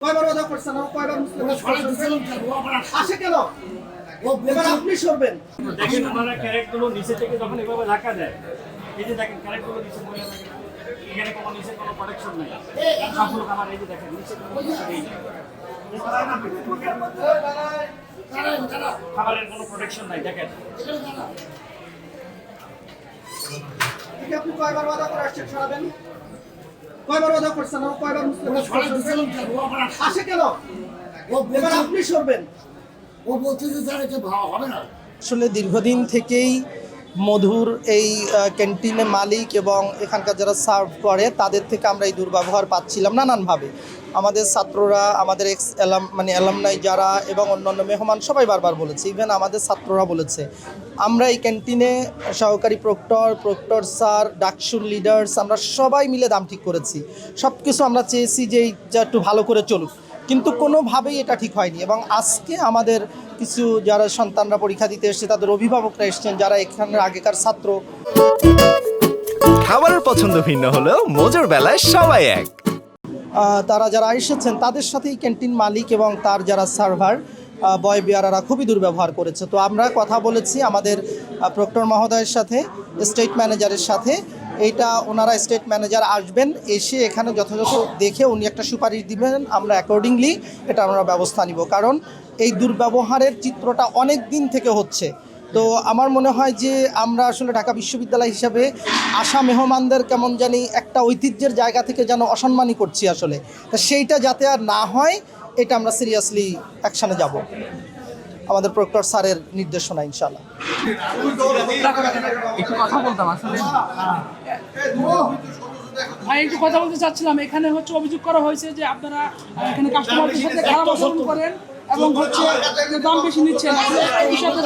কয়বার ওয়াদা করছেন আর কয়বার আসে কেন? এবার আপনি সরবেন। দেখেন ওনারা ক্যারেটগুলো নিচে থেকে যখন এভাবে ধাক্কা দেয়, এই যে দেখেন ক্যারেটগুলো নিচে পড়ে থাকে, এখানে কোনো নিচে কোনো প্রোটেকশন নাই। সবগুলো খাবার এই যে দেখেন নিচে কোনো প্রোটেকশন নেই, খাবারের কোনো প্রোটেকশন নাই দেখেন। ঠিক আপনি কয়বার ওয়াদা করে আসছেন সরাবেন? কয়বার ওয়াদা করছেন আর কয়বার আসে কেন? এবার আপনি সরবেন। ও বলছে যে স্যার এটা হবে না। আসলে দীর্ঘদিন থেকেই মধুর এই ক্যান্টিনের মালিক এবং এখানকার যারা সার্ভ করে তাদের থেকে আমরা এই দুর্ব্যবহার পাচ্ছিলাম নানানভাবে। আমাদের ছাত্ররা, আমাদের অ্যালামনাই যারা এবং অন্যান্য মেহমান সবাই বারবার বলেছে, ইভেন আমাদের ছাত্ররা বলেছে। আমরা এই ক্যান্টিনে সহকারী প্রক্টর স্যার, ডাকসুর লিডার্স আমরা সবাই মিলে দাম ঠিক করেছি। সব কিছু আমরা চেয়েছি যে এইটা একটু ভালো করে চলুক, কিন্তু কোনোভাবেই এটা ঠিক হয়নি। এবং আজকে আমাদের কিছু যারা সন্তানরা পরীক্ষা দিতে এসছে, তাদের অভিভাবকরা এসছেন যারা এখানের আগেকার ছাত্র। খাবারের পছন্দ ভিন্ন হলেও মজার বেলায় সবাই এক। তারা যারা এসেছেন তাদের সাথেই ক্যান্টিন মালিক এবং তার যারা সার্ভার বয় বিয়ারারা খুবই দুর্ব্যবহার করেছে। তো আমরা কথা বলেছি আমাদের প্রক্টর মহোদয়ের সাথে, স্টেট ম্যানেজারের সাথে। এইটা ওনারা স্টেট ম্যানেজার আসবেন, এসে এখানে যথাযথ দেখে উনি একটা সুপারিশ দিবেন, আমরা অ্যাকর্ডিংলি এটা আমরা ব্যবস্থা নিব। কারণ এই দুর্ব্যবহারের চিত্রটা অনেক দিন থেকে হচ্ছে। তো আমার মনে হয় যে আমরা আসলে ঢাকা বিশ্ববিদ্যালয় হিসাবে আসা মেহমানদের কেমন জানি একটা ঐতিহ্যের জায়গা থেকে যেন অসম্মানই করছি আসলে। তা সেইটা যাতে আর না হয় এটা আমরা সিরিয়াসলি অ্যাকশানে যাব, আমাদের প্রক্টর স্যারের নির্দেশনা ইনশাআল্লাহ। একটু কথা বলতাম আসলে ভাই, একটু কথা বলতে চাচ্ছিলাম। এখানে হচ্ছে অভিযোগ করা হয়েছে যে আপনারা এখানে কাস্টমারদের সাথে খারাপ আচরণ করেন এবং হচ্ছে দাম বেশি নিচ্ছেন। এই বিষয়টা